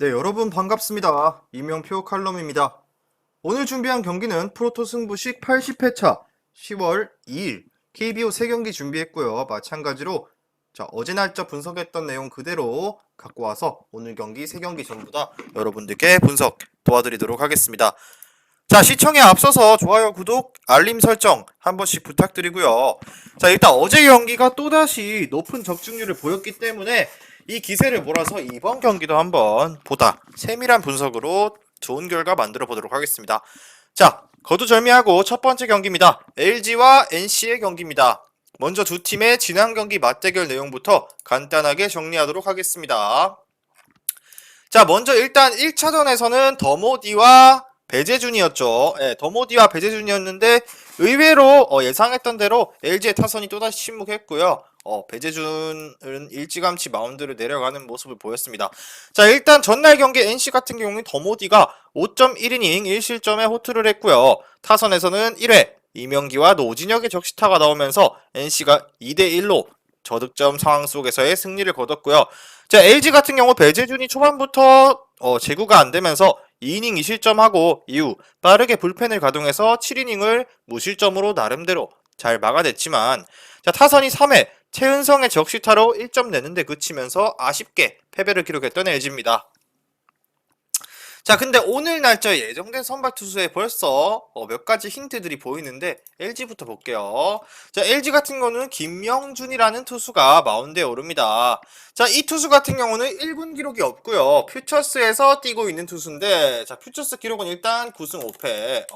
네, 여러분 반갑습니다. 이명표 칼럼입니다. 오늘 준비한 경기는 프로토 승부식 80회차 10월 2일 KBO 3경기 준비했고요. 마찬가지로 어제 날짜 분석했던 내용 그대로 갖고 와서 오늘 경기 3경기 전부 다 여러분들께 분석 도와드리도록 하겠습니다. 자, 시청에 앞서서 좋아요, 구독, 알림 설정 한 번씩 부탁드리고요. 자, 일단 어제 경기가 또다시 높은 적중률을 보였기 때문에 이 기세를 몰아서 이번 경기도 한번 보다 세밀한 분석으로 좋은 결과 만들어 보도록 하겠습니다. 자, 거두절미하고 첫 번째 경기입니다. LG와 NC의 경기입니다. 먼저 두 팀의 지난 경기 맞대결 내용부터 간단하게 정리하도록 하겠습니다. 자, 먼저 일단 1차전에서는 더모디와 배재준이었죠. 예, 더모디와 배재준이었는데 의외로 예상했던 대로 LG의 타선이 또다시 침묵했고요. 배재준은 일찌감치 마운드를 내려가는 모습을 보였습니다. 자, 일단 전날 경기 NC 같은 경우는 더모디가 5.1이닝 1실점에 호투를 했고요. 타선에서는 1회 이명기와 노진혁의 적시타가 나오면서 NC가 2대1로 저득점 상황 속에서의 승리를 거뒀고요. 자, LG 같은 경우 배재준이 초반부터 제구가 안 되면서 2이닝 2실점하고 이후 빠르게 불펜을 가동해서 7이닝을 무실점으로 나름대로 잘 막아냈지만, 자, 타선이 3회 최은성의 적시타로 1점 내는데 그치면서 아쉽게 패배를 기록했던 LG입니다. 자, 근데 오늘 날짜에 예정된 선발 투수에 벌써 몇 가지 힌트들이 보이는데 LG부터 볼게요. 자, LG 같은 경우는 김명준이라는 투수가 마운드에 오릅니다. 자, 이 투수 같은 경우는 1군 기록이 없고요. 퓨처스에서 뛰고 있는 투수인데, 자, 퓨처스 기록은 일단 9승 5패.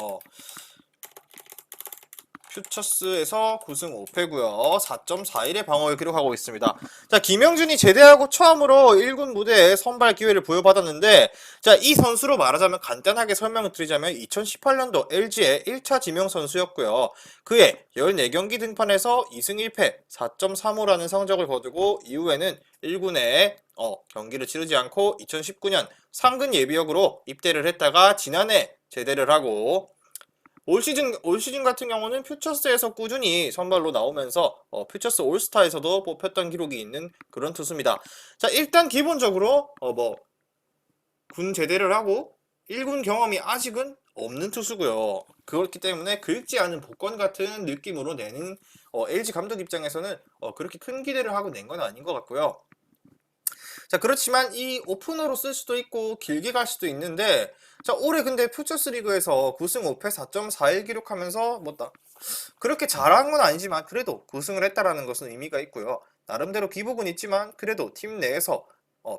퓨처스에서 9승 5패고요. 4.41의 방어를 기록하고 있습니다. 자, 김영준이 제대하고 처음으로 1군 무대에 선발 기회를 부여받았는데, 자, 이 선수로 말하자면 간단하게 설명을 드리자면 2018년도 LG의 1차 지명 선수였고요. 그해 14경기 등판에서 2승 1패 4.35라는 성적을 거두고 이후에는 1군에 경기를 치르지 않고 2019년 상근 예비역으로 입대를 했다가 지난해 제대를 하고 올 시즌 같은 경우는 퓨처스에서 꾸준히 선발로 나오면서 퓨처스 올스타에서도 뽑혔던 기록이 있는 그런 투수입니다. 자, 일단 기본적으로 군 제대를 하고 1군 경험이 아직은 없는 투수고요. 그렇기 때문에 긁지 않은 복권 같은 느낌으로 내는 LG 감독 입장에서는 그렇게 큰 기대를 하고 낸 건 아닌 것 같고요. 자, 그렇지만 이 오프너로 쓸 수도 있고 길게 갈 수도 있는데, 자, 올해 근데 퓨처스 리그에서 9승 5패 4.41 기록하면서 그렇게 잘한 건 아니지만 그래도 9승을 했다라는 것은 의미가 있고요. 나름대로 기복은 있지만 그래도 팀 내에서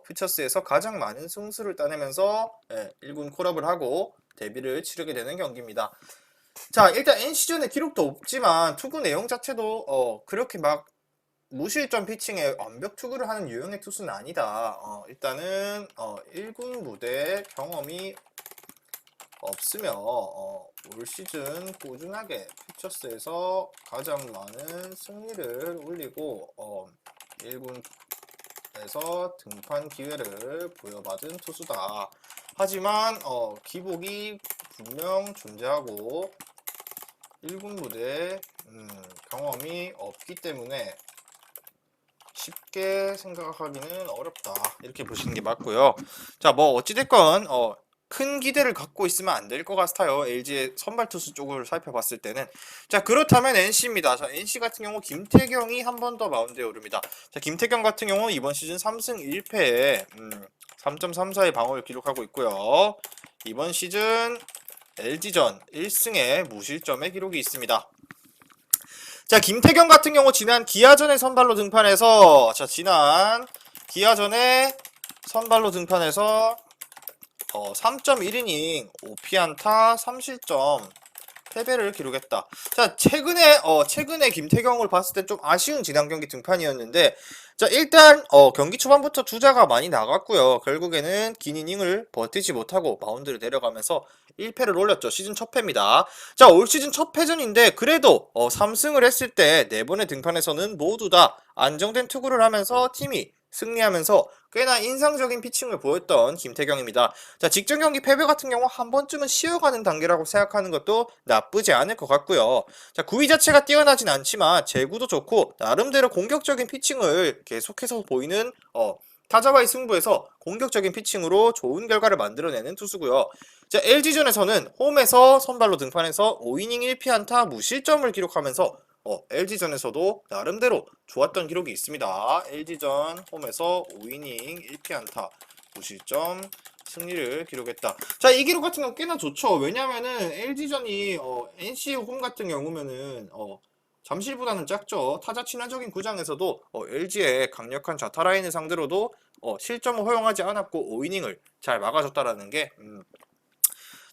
퓨처스에서 가장 많은 승수를 따내면서 1군 콜업을 하고 데뷔를 치르게 되는 경기입니다. 자, 일단 NC전에 기록도 없지만 투구 내용 자체도 그렇게 막 무실점 피칭에 완벽 투구를 하는 유형의 투수는 아니다. 일단은 1군 무대 경험이 없으며 올 시즌 꾸준하게 퓨처스에서 가장 많은 승리를 올리고 1군에서 등판 기회를 부여받은 투수다. 하지만 기복이 분명 존재하고 1군 무대 경험이 없기 때문에 쉽게 생각하기는 어렵다. 이렇게 보시는 게 맞고요. 자, 어찌됐건 큰 기대를 갖고 있으면 안 될 것 같아요. LG의 선발 투수 쪽을 살펴봤을 때는. 자, 그렇다면 NC입니다. 자, NC 같은 경우 김태경이 한 번 더 마운드에 오릅니다. 자, 김태경 같은 경우 이번 시즌 3승 1패에 3.34의 방어를 기록하고 있고요. 이번 시즌 LG전 1승에 무실점의 기록이 있습니다. 자, 김태경 같은 경우 지난 기아전에 선발로 등판해서, 자, 지난 기아전에 선발로 등판해서 3.1이닝 5피안타 3실점 패배를 기록했다. 자, 최근에 김태경을 봤을 때 좀 아쉬운 지난 경기 등판이었는데, 자, 일단 경기 초반부터 투자가 많이 나갔고요. 결국에는 긴 이닝을 버티지 못하고 마운드를 내려가면서 1패를 올렸죠. 시즌 첫 패입니다. 자, 올 시즌 첫 패전인데 그래도 3승을 했을 때 4번의 등판에서는 모두 다 안정된 투구를 하면서 팀이 승리하면서 꽤나 인상적인 피칭을 보였던 김태경입니다. 자, 직전 경기 패배 같은 경우 한 번쯤은 쉬어가는 단계라고 생각하는 것도 나쁘지 않을 것 같고요. 자, 구위 자체가 뛰어나진 않지만 제구도 좋고 나름대로 공격적인 피칭을 계속해서 보이는 타자와의 승부에서 공격적인 피칭으로 좋은 결과를 만들어내는 투수고요. 자, LG전에서는 홈에서 선발로 등판해서 5이닝 1피안타 무실점을 기록하면서 LG전에서도 나름대로 좋았던 기록이 있습니다. LG전 홈에서 5이닝 1피안타 무실점 승리를 기록했다. 자, 이 기록 같은 경우 꽤나 좋죠. 왜냐면은 LG전이 NC 홈 같은 경우면은 잠실보다는 작죠. 타자 친화적인 구장에서도 LG의 강력한 좌타 라인을 상대로도 실점을 허용하지 않았고 5이닝을 잘 막아줬다라는 게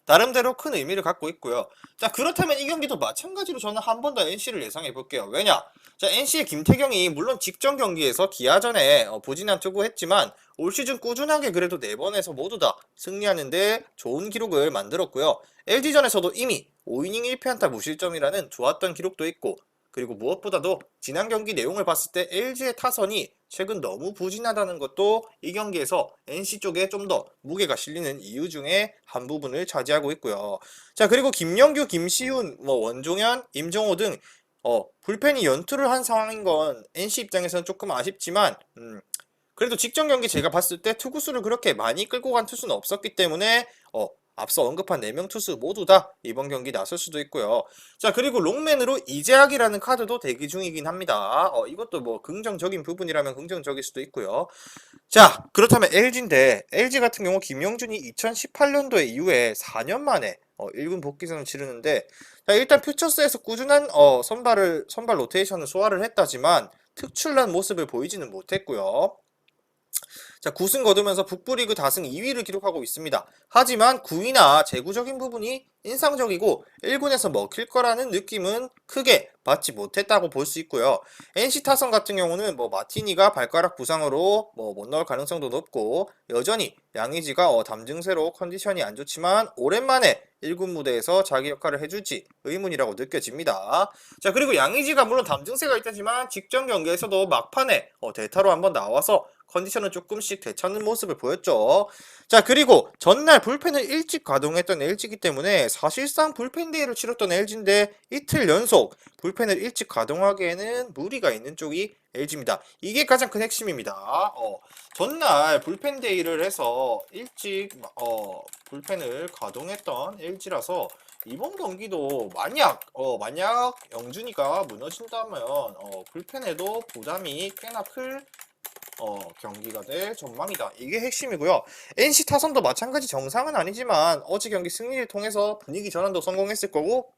나름대로 큰 의미를 갖고 있고요. 자, 그렇다면 이 경기도 마찬가지로 저는 한 번 더 NC를 예상해 볼게요. 왜냐? 자, NC의 김태경이 물론 직전 경기에서 기아전에 부진한 투구했지만 올 시즌 꾸준하게 그래도 4번에서 모두 다 승리하는데 좋은 기록을 만들었고요. LG전에서도 이미 5이닝 1피안타 무실점이라는 좋았던 기록도 있고, 그리고 무엇보다도 지난 경기 내용을 봤을 때 LG의 타선이 최근 너무 부진하다는 것도 이 경기에서 NC 쪽에 좀 더 무게가 실리는 이유 중에 한 부분을 차지하고 있고요. 자, 그리고 김영규, 김시훈, 원종현, 임정호 등 불펜이 연투를 한 상황인 건 NC 입장에서는 조금 아쉽지만 그래도 직전 경기 제가 봤을 때 투구수를 그렇게 많이 끌고 간 투수는 없었기 때문에 앞서 언급한 4명 투수 모두 다 이번 경기 나설 수도 있고요. 자, 그리고 롱맨으로 이재학이라는 카드도 대기 중이긴 합니다. 이것도 뭐 긍정적인 부분이라면 긍정적일 수도 있고요. 자, 그렇다면 LG인데 LG 같은 경우 김영준이 2018년도에 이후에 4년 만에 1군 복귀전을 치르는데, 자, 일단 퓨처스에서 꾸준한 선발 로테이션을 소화를 했다지만 특출난 모습을 보이지는 못했고요. 자, 9승 거두면서 북부리그 다승 2위를 기록하고 있습니다. 하지만 9위나 제구적인 부분이 인상적이고 1군에서 먹힐 거라는 느낌은 크게 받지 못했다고 볼 수 있고요. NC 타선 같은 경우는 마티니가 발가락 부상으로 못 나올 가능성도 높고, 여전히 양의지가 담증세로 컨디션이 안 좋지만 오랜만에 1군 무대에서 자기 역할을 해줄지 의문이라고 느껴집니다. 자, 그리고 양의지가 물론 담증세가 있다지만 직전 경기에서도 막판에 대타로 한번 나와서 컨디션을 조금씩 되찾는 모습을 보였죠. 자, 그리고 전날 불펜을 일찍 가동했던 LG이기 때문에 사실상 불펜 데이를 치렀던 LG인데 이틀 연속 불펜을 일찍 가동하기에는 무리가 있는 쪽이 LG입니다. 이게 가장 큰 핵심입니다. 전날 불펜 데이를 해서 일찍 불펜을 가동했던 LG라서 이번 경기도 만약 영준이가 무너진다면 불펜에도 부담이 꽤나 클 경기가 될 전망이다. 이게 핵심이고요. NC 타선도 마찬가지 정상은 아니지만 어제 경기 승리를 통해서 분위기 전환도 성공했을 거고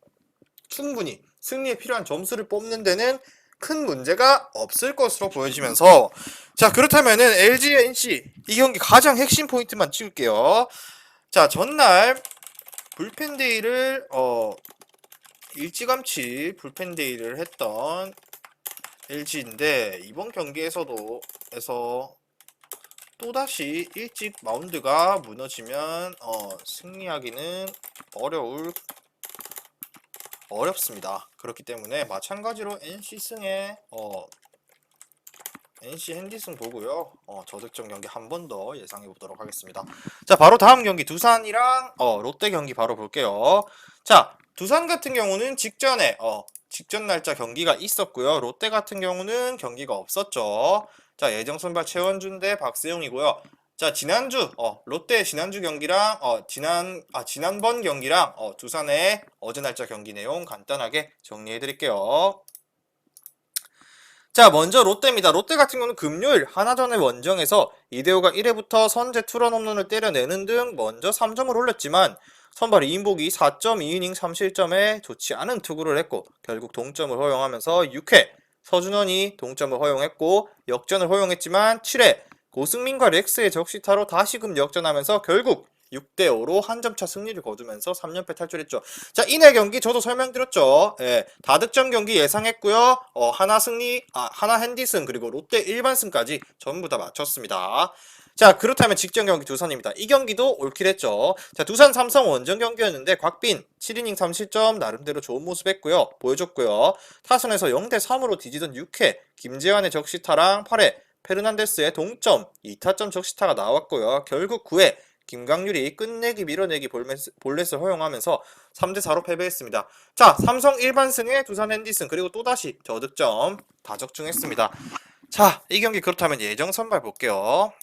충분히 승리에 필요한 점수를 뽑는 데는 큰 문제가 없을 것으로 보여지면서, 자, 그렇다면은 LG, NC 이 경기 가장 핵심 포인트만 찍을게요. 자, 전날 불펜데이를 일찌감치 불펜데이를 했던 LG인데 이번 경기에서도 또다시 일찍 마운드가 무너지면 승리하기는 어렵습니다. 그렇기 때문에 마찬가지로 NC 승에 NC 핸디승 보고요. 저득점 경기 한 번 더 예상해 보도록 하겠습니다. 자, 바로 다음 경기 두산이랑 롯데 경기 바로 볼게요. 자, 두산 같은 경우는 직전 날짜 경기가 있었고요. 롯데 같은 경우는 경기가 없었죠. 자, 예정 선발 최원준 대 박세용이고요. 자, 롯데 지난주 경기랑 지난번 경기랑 두산의 어제 날짜 경기 내용 간단하게 정리해 드릴게요. 자, 먼저 롯데입니다. 롯데 같은 경우는 금요일 하나전의 원정에서 이대호가 1회부터 선제 투런 홈런을 때려내는 등 먼저 3점을 올렸지만 선발 이인복이 4.2이닝 3실점에 좋지 않은 투구를 했고 결국 동점을 허용하면서 6회 서준원이 동점을 허용했고 역전을 허용했지만 7회 고승민과 렉스의 적시타로 다시금 역전하면서 결국 6대5로 한 점차 승리를 거두면서 3연패 탈출했죠. 자, 이날 경기 저도 설명드렸죠. 예, 다득점 경기 예상했고요. 하나 핸디슨 그리고 롯데 일반승까지 전부 다 맞췄습니다. 자, 그렇다면 직전 경기 두산입니다. 이 경기도 올킬했죠. 자, 두산 삼성 원정 경기였는데 곽빈 7이닝 3실점 나름대로 좋은 모습 했고요. 보여줬고요. 타선에서 0대3으로 뒤지던 6회 김재환의 적시타랑 8회 페르난데스의 동점 2타점 적시타가 나왔고요. 결국 9회 김강률이 끝내기 밀어내기 볼넷을 허용하면서 3대4로 패배했습니다. 자, 삼성 일반승에 두산 핸디슨 그리고 또다시 저득점 다 적중했습니다. 자, 이 경기 그렇다면 예정 선발 볼게요.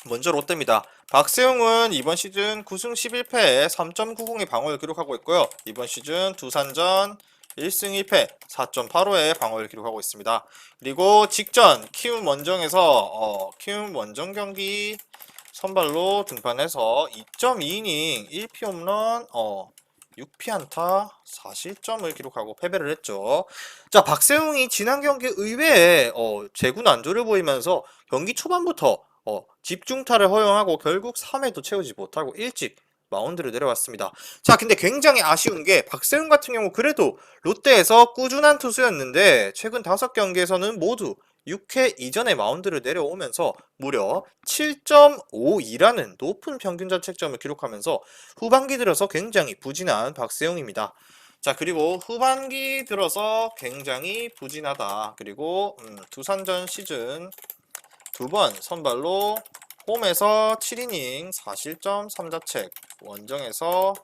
먼저 롯데입니다. 박세웅은 이번 시즌 9승 11패에 3.90의 방어를 기록하고 있고요. 이번 시즌 두산전 1승 1패 4.85의 방어를 기록하고 있습니다. 그리고 직전 키움 원정에서 키움 원정 경기 선발로 등판해서 2.2이닝 1피 홈런 6피 안타 4실점을 기록하고 패배를 했죠. 자, 박세웅이 지난 경기 의외에 제구 난조를 보이면서 경기 초반부터 집중타를 허용하고 결국 3회도 채우지 못하고 일찍 마운드를 내려왔습니다. 자, 근데 굉장히 아쉬운 게 박세웅 같은 경우 그래도 롯데에서 꾸준한 투수였는데 최근 5경기에서는 모두 6회 이전에 마운드를 내려오면서 무려 7.52라는 높은 평균 자책점을 기록하면서 후반기 들어서 굉장히 부진한 박세웅입니다. 자, 그리고 후반기 들어서 굉장히 부진하다. 그리고 두산전 시즌 2번 선발로 홈에서 7이닝 4실점 3자책, 원정에서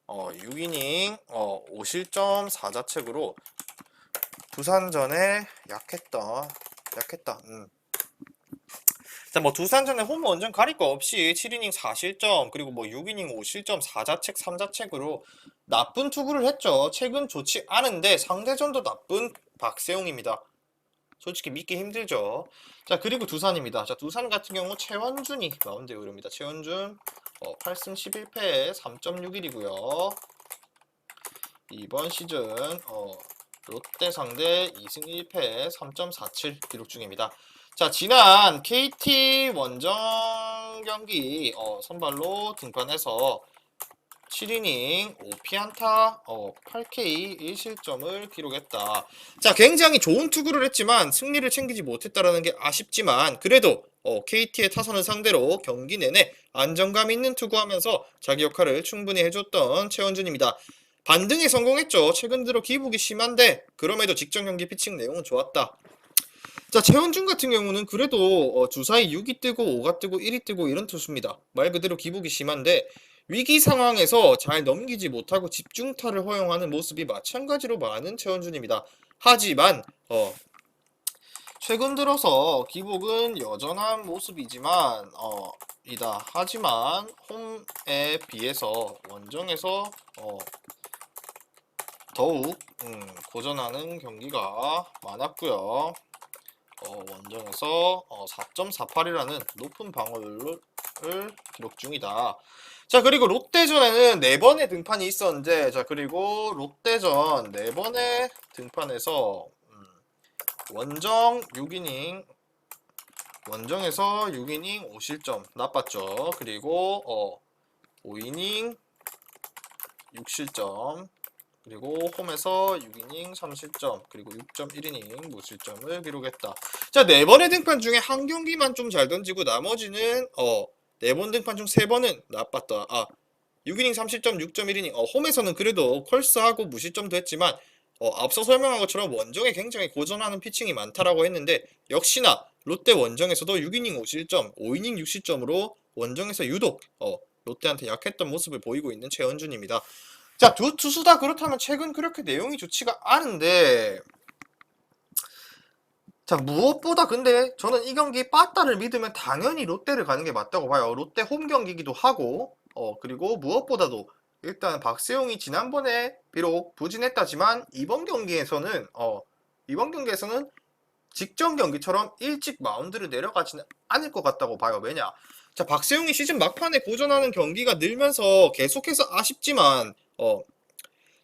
6이닝 5실점 4자책으로 두산전에 약했다. 자, 뭐 두산전에 홈 원정 가릴 거 없이 7이닝 4실점 그리고 뭐 6이닝 5실점 4자책 3자책으로 나쁜 투구를 했죠. 최근 좋지 않은데 상대전도 나쁜 박세웅입니다. 솔직히 믿기 힘들죠. 자, 그리고 두산입니다. 자, 두산 같은 경우 최원준이 마운드에 오릅니다. 최원준 8승 11패에 3.61이고요. 이번 시즌 롯데 상대 2승 1패 3.47 기록 중입니다. 자, 지난 KT 원정 경기 선발로 등판해서 7이닝 5피안타 8K 1실점을 기록했다. 자, 굉장히 좋은 투구를 했지만 승리를 챙기지 못했다라는 게 아쉽지만 그래도 KT의 타선을 상대로 경기 내내 안정감 있는 투구하면서 자기 역할을 충분히 해줬던 최원준입니다. 반등에 성공했죠. 최근 들어 기복이 심한데 그럼에도 직전 경기 피칭 내용은 좋았다. 자, 최원준 같은 경우는 그래도 주사위 6이 뜨고 5가 뜨고 1이 뜨고 이런 투수입니다. 말 그대로 기복이 심한데 위기 상황에서 잘 넘기지 못하고 집중타를 허용하는 모습이 마찬가지로 많은 최원준입니다. 하지만 최근 들어서 기복은 여전한 모습이지만 하지만 홈에 비해서 원정에서 더욱 고전하는 경기가 많았고요. 원정에서 4.48이라는 높은 방어율을 기록 중이다. 자, 그리고 롯데전에는 4번의 등판이 있었는데, 자, 그리고 롯데전 4번의 등판에서 원정 6이닝 원정에서 6이닝 5실점 나빴죠. 그리고 5이닝 6실점 그리고 홈에서 6이닝 3실점 그리고 6.1이닝 무실점을 기록했다. 자, 4번의 등판 중에 한 경기만 좀 잘 던지고 나머지는 4번 등판 중 3번은 나빴다. 6이닝 3실점 6.1이닝 홈에서는 그래도 컬스하고 무실점도 했지만 앞서 설명한 것처럼 원정에 굉장히 고전하는 피칭이 많다라고 했는데 역시나 롯데 원정에서도 6이닝 5실점 5이닝 6실점으로 원정에서 유독 롯데한테 약했던 모습을 보이고 있는 최원준입니다. 자, 두 투수 다 그렇다면 최근 그렇게 내용이 좋지가 않은데 자, 무엇보다 근데 저는 이 경기 빠따를 믿으면 당연히 롯데를 가는 게 맞다고 봐요. 롯데 홈 경기기도 하고 그리고 무엇보다도 일단 박세웅이 지난번에 비록 부진했다지만 이번 경기에서는 직전 경기처럼 일찍 마운드를 내려가지는 않을 것 같다고 봐요. 왜냐? 자, 박세웅이 시즌 막판에 고전하는 경기가 늘면서 계속해서 아쉽지만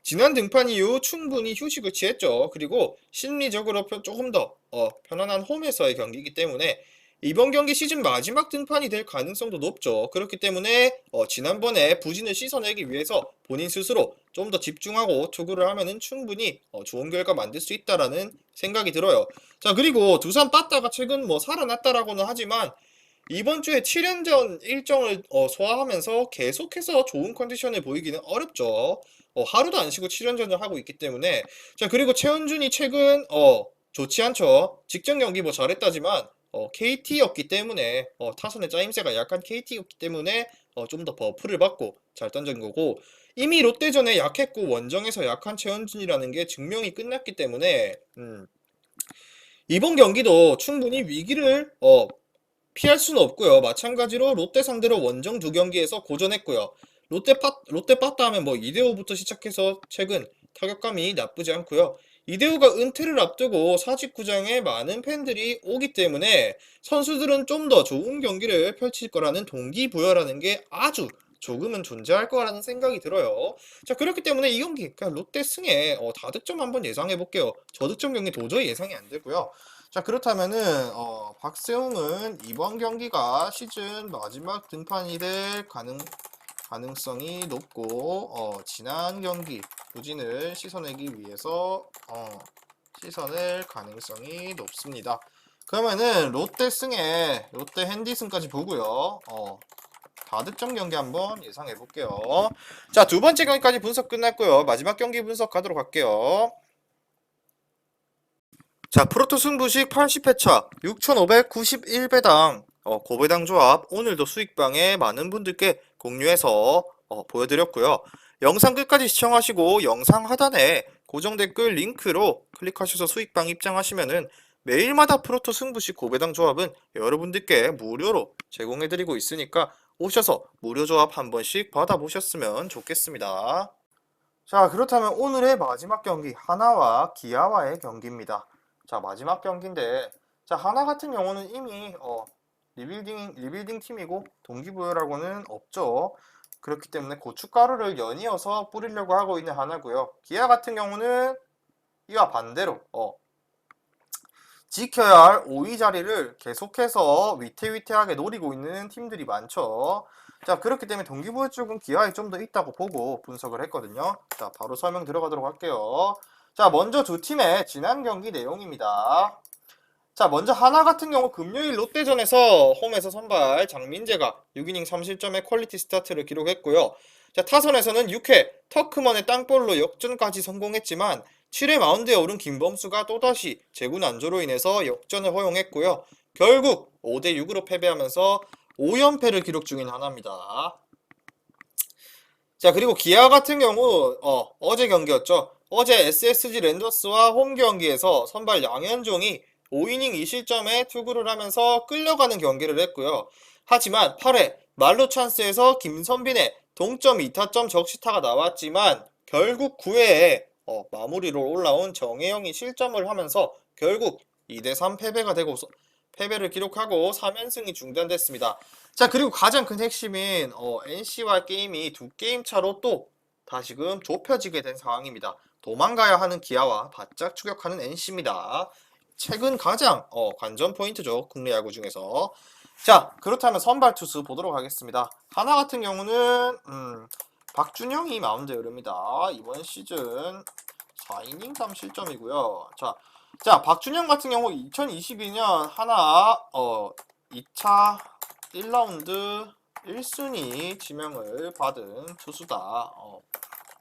지난 등판 이후 충분히 휴식을 취했죠. 그리고 심리적으로 조금 더 편안한 홈에서의 경기이기 때문에 이번 경기 시즌 마지막 등판이 될 가능성도 높죠. 그렇기 때문에 지난번에 부진을 씻어내기 위해서 본인 스스로 좀 더 집중하고 투구를 하면은 충분히 좋은 결과 만들 수 있다라는 생각이 들어요. 자, 그리고 두산 빠따가 최근 살아났다라고는 하지만 이번 주에 7연전 일정을 소화하면서 계속해서 좋은 컨디션을 보이기는 어렵죠. 하루도 안 쉬고 7연전을 하고 있기 때문에. 자, 그리고 최원준이 최근 좋지 않죠. 직전 경기 잘했다지만 KT였기 때문에 타선의 짜임새가 약한 KT였기 때문에 좀 더 버프를 받고 잘 던진 거고 이미 롯데전에 약했고 원정에서 약한 최원준이라는 게 증명이 끝났기 때문에 이번 경기도 충분히 위기를 피할 수는 없고요. 마찬가지로 롯데 상대로 원정 두 경기에서 고전했고요. 롯데 빠따 하면 뭐 이대호부터 시작해서 최근 타격감이 나쁘지 않고요. 이대호가 은퇴를 앞두고 사직구장에 많은 팬들이 오기 때문에 선수들은 좀 더 좋은 경기를 펼칠 거라는 동기부여라는 게 아주 조금은 존재할 거라는 생각이 들어요. 자, 그렇기 때문에 이 경기 그냥 롯데 승에 다득점 한번 예상해 볼게요. 저득점 경기 도저히 예상이 안 되고요. 자, 그렇다면은 박세웅은 이번 경기가 시즌 마지막 등판이 될 가능성이 높고 지난 경기 부진을 씻어내기 위해서 씻어낼 가능성이 높습니다. 그러면은 롯데 승에 롯데 핸디승까지 보고요. 다득점 경기 한번 예상해 볼게요. 자, 두 번째 경기까지 분석 끝났고요. 마지막 경기 분석 가도록 할게요. 자, 프로토 승부식 80회차 6,591배당 고배당 조합 오늘도 수익방에 많은 분들께 공유해서 보여드렸고요. 영상 끝까지 시청하시고 영상 하단에 고정 댓글 링크로 클릭하셔서 수익방 입장하시면은 매일마다 프로토 승부식 고배당 조합은 여러분들께 무료로 제공해드리고 있으니까 오셔서 무료 조합 한 번씩 받아보셨으면 좋겠습니다. 자, 그렇다면 오늘의 마지막 경기 하나와 기아와의 경기입니다. 자, 마지막 경기인데, 자, 하나 같은 경우는 이미 리빌딩 팀이고 동기부여라고는 없죠. 그렇기 때문에 고춧가루를 연이어서 뿌리려고 하고 있는 하나고요. 기아 같은 경우는 이와 반대로 지켜야 할 5위 자리를 계속해서 위태위태하게 노리고 있는 팀들이 많죠. 자, 그렇기 때문에 동기부여 쪽은 기아에 좀 더 있다고 보고 분석을 했거든요. 자, 바로 설명 들어가도록 할게요. 자, 먼저 두 팀의 지난 경기 내용입니다. 자, 먼저 하나 같은 경우 금요일 롯데전에서 홈에서 선발 장민재가 6이닝 3실점의 퀄리티 스타트를 기록했고요. 자, 타선에서는 6회 터크먼의 땅볼로 역전까지 성공했지만 7회 마운드에 오른 김범수가 또다시 제구 난조로 인해서 역전을 허용했고요. 결국 5대6으로 패배하면서 5연패를 기록 중인 하나입니다. 자, 그리고 기아 같은 경우 어제 경기였죠. 어제 SSG 랜더스와 홈 경기에서 선발 양현종이 5이닝 2실점에 투구를 하면서 끌려가는 경기를 했고요. 하지만 8회 말로 찬스에서 김선빈의 동점 2타점 적시타가 나왔지만 결국 9회에 마무리로 올라온 정혜영이 실점을 하면서 결국 2대3 패배가 되고 패배를 기록하고 3연승이 중단됐습니다. 자, 그리고 가장 큰 핵심인 NC와 게임이 두 게임 차로 또 다시금 좁혀지게 된 상황입니다. 도망가야 하는 기아와 바짝 추격하는 NC입니다. 최근 가장 관전 포인트죠. 국내 야구 중에서. 자, 그렇다면 선발 투수 보도록 하겠습니다. 하나 같은 경우는 박준영이 마운드에 오릅니다. 이번 시즌 4이닝 3실점이고요. 자, 박준영 같은 경우 2022년 하나 2차 1라운드 1순위 지명을 받은 투수다.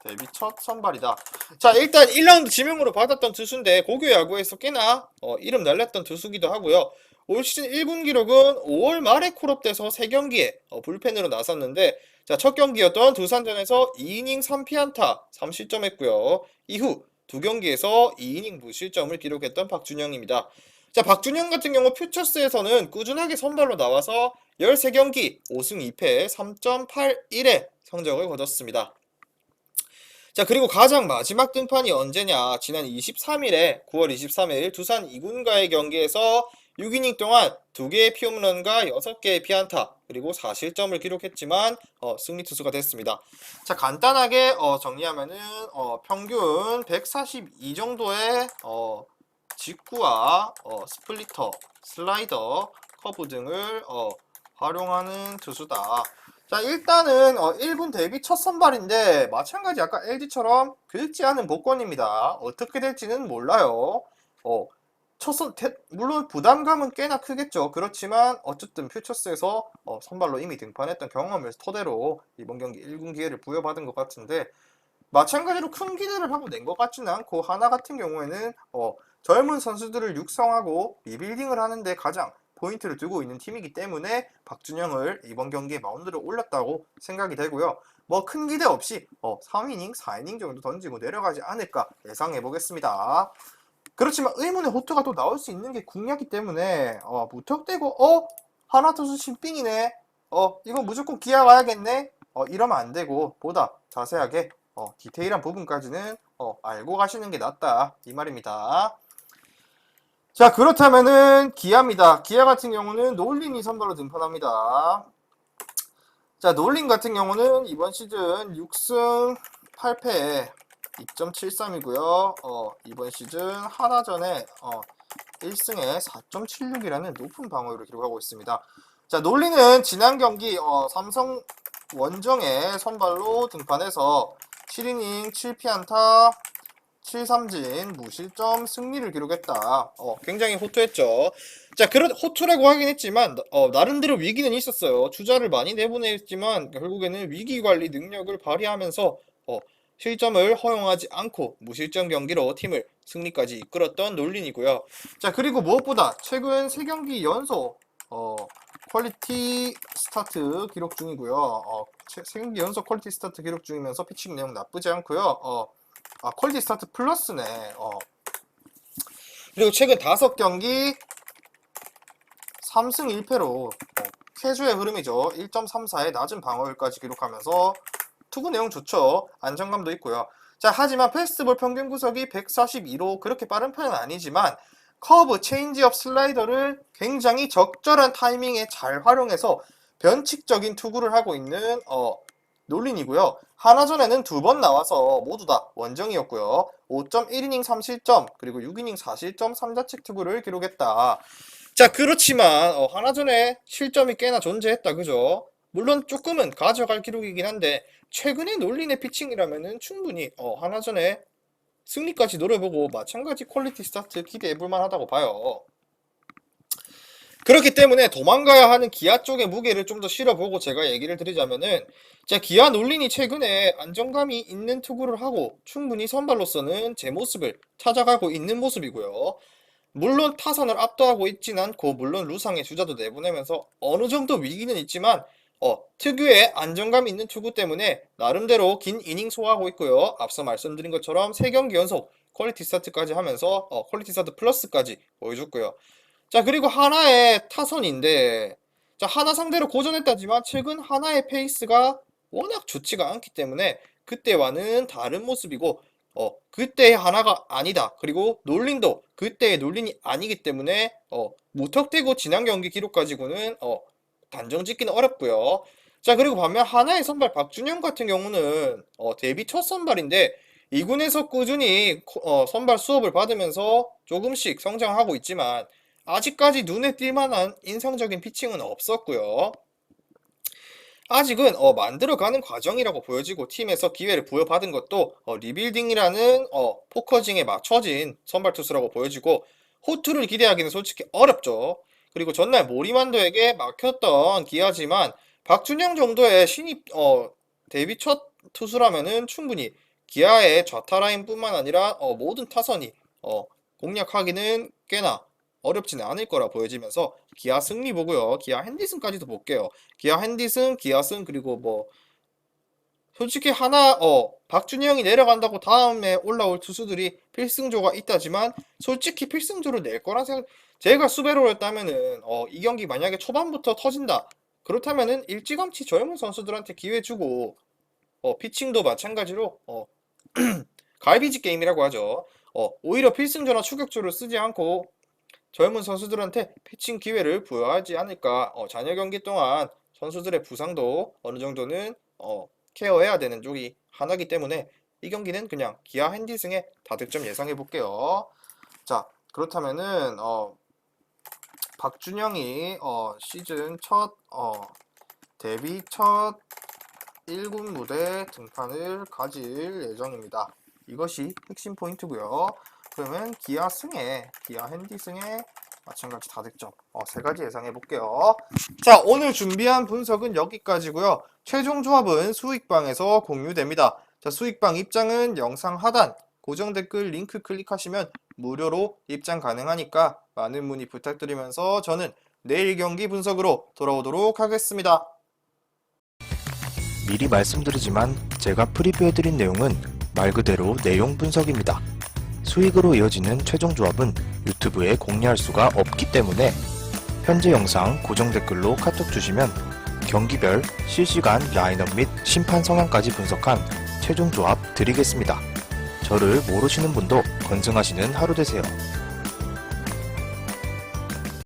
데뷔 첫 선발이다. 자, 일단 1라운드 지명으로 받았던 투수인데 고교 야구에서 꽤나 이름 날렸던 투수기도 하고요. 올 시즌 1군 기록은 5월 말에 콜업돼서 3경기에 불펜으로 나섰는데, 자, 첫 경기였던 두산전에서 2이닝 3피안타 3실점했고요. 이후 두 경기에서 2이닝 무실점을 기록했던 박준영입니다. 자, 박준영 같은 경우 퓨처스에서는 꾸준하게 선발로 나와서 13경기 5승 2패 3.81의 성적을 거뒀습니다. 자, 그리고 가장 마지막 등판이 언제냐? 지난 23일에 9월 23일 두산 2군과의 경기에서 6이닝 동안 2개의 피홈런과 6개의 피안타 그리고 4실점을 기록했지만 승리 투수가 됐습니다. 자, 간단하게 정리하면은 평균 142 정도의 직구와 스플리터, 슬라이더, 커브 등을 활용하는 투수다. 자, 일단은 1군 데뷔 첫 선발인데 마찬가지 아까 LG처럼 긁지 않은 복권입니다. 어떻게 될지는 몰라요. 물론 부담감은 꽤나 크겠죠. 그렇지만 어쨌든 퓨처스에서 선발로 이미 등판했던 경험을 토대로 이번 경기 1군 기회를 부여받은 것 같은데, 마찬가지로 큰 기대를 하고 낸 것 같지는 않고 하나 같은 경우에는 젊은 선수들을 육성하고 리빌딩을 하는데 가장 포인트를 두고 있는 팀이기 때문에 박준영을 이번 경기에 마운드로 올렸다고 생각이 되고요. 뭐 큰 기대 없이 3이닝, 4이닝 정도 던지고 내려가지 않을까 예상해 보겠습니다. 그렇지만 의문의 호투가 또 나올 수 있는 게 국야기 때문에 무턱대고 하나 투수 신빙이네. 이건 무조건 기아 가야겠네. 이러면 안 되고 보다 자세하게 디테일한 부분까지는 알고 가시는 게 낫다 이 말입니다. 자, 그렇다면은 기아입니다. 기아 같은 경우는 놀린이 선발로 등판합니다. 자, 놀린 같은 경우는 이번 시즌 6승 8패에 2.73이고요. 이번 시즌 하나전에 1승에 4.76이라는 높은 방어율을 기록하고 있습니다. 자, 놀리는 지난 경기 삼성 원정에 선발로 등판해서 7이닝 7피안타 7삼진 무실점 승리를 기록했다. 굉장히 호투했죠. 자, 그런 호투라고 하긴 했지만 나름대로 위기는 있었어요. 주자를 많이 내보냈지만 결국에는 위기 관리 능력을 발휘하면서 실점을 허용하지 않고 무실점 경기로 팀을 승리까지 이끌었던 놀린이고요. 자, 그리고 무엇보다 최근 3경기 연속 퀄리티 스타트 기록 중이고요. 3경기 연속 퀄리티 스타트 기록 중이면서 피칭 내용 나쁘지 않고요. 퀄리티 스타트 플러스네. 그리고 최근 5경기 3승 1패로 쾌주의 흐름이죠. 1.34의 낮은 방어율까지 기록하면서 투구 내용 좋죠. 안정감도 있고요. 자, 하지만 패스트볼 평균 구속이 142로 그렇게 빠른 편은 아니지만 커브, 체인지업, 슬라이더를 굉장히 적절한 타이밍에 잘 활용해서 변칙적인 투구를 하고 있는 놀린이고요. 하나전에는 2번 나와서 모두 다 원정이었고요. 5.1이닝 3실점 그리고 6이닝 4실점 3자책 투구를 기록했다. 자, 그렇지만 하나전에 실점이 꽤나 존재했다. 그죠? 물론 조금은 가져갈 기록이긴 한데 최근에 놀린의 피칭이라면은 충분히 하나전에 승리까지 노려보고 마찬가지 퀄리티 스타트 기대해볼 만하다고 봐요. 그렇기 때문에 도망가야 하는 기아 쪽의 무게를 좀 더 실어보고 제가 얘기를 드리자면은 기아 놀린이 최근에 안정감이 있는 투구를 하고 충분히 선발로서는 제 모습을 찾아가고 있는 모습이고요. 물론 타선을 압도하고 있진 않고 물론 루상의 주자도 내보내면서 어느 정도 위기는 있지만 특유의 안정감 있는 투구 때문에 나름대로 긴 이닝 소화하고 있고요. 앞서 말씀드린 것처럼 3경기 연속 퀄리티 스타트까지 하면서 퀄리티 스타트 플러스까지 보여줬고요. 자, 그리고 하나의 타선인데 하나 상대로 고전했다지만 최근 하나의 페이스가 워낙 좋지가 않기 때문에 그때와는 다른 모습이고 그때의 하나가 아니다. 그리고 놀린도 그때의 놀린이 아니기 때문에 무턱대고 지난 경기 기록 가지고는 단정 짓기는 어렵고요. 자, 그리고 반면 하나의 선발 박준영 같은 경우는 데뷔 첫 선발인데 2군에서 꾸준히 선발 수업을 받으면서 조금씩 성장하고 있지만 아직까지 눈에 띌만한 인상적인 피칭은 없었고요. 아직은 만들어가는 과정이라고 보여지고 팀에서 기회를 부여받은 것도 리빌딩이라는 포커징에 맞춰진 선발 투수라고 보여지고 호투를 기대하기는 솔직히 어렵죠. 그리고 전날 모리만도에게 막혔던 기아지만 박준영 정도의 신입 데뷔 첫 투수라면은 충분히 기아의 좌타 라인뿐만 아니라 모든 타선이 공략하기는 꽤나 어렵지는 않을 거라 보여지면서 기아 승리 보고요. 기아 핸디슨까지도 볼게요. 기아 핸디슨, 기아슨 그리고 솔직히 하나 박준영이 내려간다고 다음에 올라올 투수들이 필승조가 있다지만 솔직히 필승조를 낼 거란 생각. 제가 수베로였다면은 이 경기 만약에 초반부터 터진다. 그렇다면은 일찌감치 젊은 선수들한테 기회 주고 피칭도 마찬가지로 갈비지 게임이라고 하죠. 오히려 필승조나 추격조를 쓰지 않고 젊은 선수들한테 피칭 기회를 부여하지 않을까. 잔여 경기 동안 선수들의 부상도 어느 정도는 케어해야 되는 쪽이 하나기 때문에 이 경기는 그냥 기아 핸디승의 다득점 예상해 볼게요. 자, 그렇다면은 박준영이 시즌 첫 데뷔 첫 1군 무대 등판을 가질 예정입니다. 이것이 핵심 포인트고요. 그러면 기아 핸디승에 마찬가지 다득점 3가지 예상해 볼게요. 자, 오늘 준비한 분석은 여기까지고요. 최종 조합은 수익방에서 공유됩니다. 자, 수익방 입장은 영상 하단 고정 댓글 링크 클릭하시면 무료로 입장 가능하니까 많은 문의 부탁드리면서 저는 내일 경기 분석으로 돌아오도록 하겠습니다. 미리 말씀드리지만 제가 프리뷰해드린 내용은 말 그대로 내용 분석입니다. 수익으로 이어지는 최종 조합은 유튜브에 공개할 수가 없기 때문에 현재 영상 고정 댓글로 카톡 주시면 경기별 실시간 라인업 및 심판 성향까지 분석한 최종 조합 드리겠습니다. 저를 모르시는 분도 건승하시는 하루 되세요.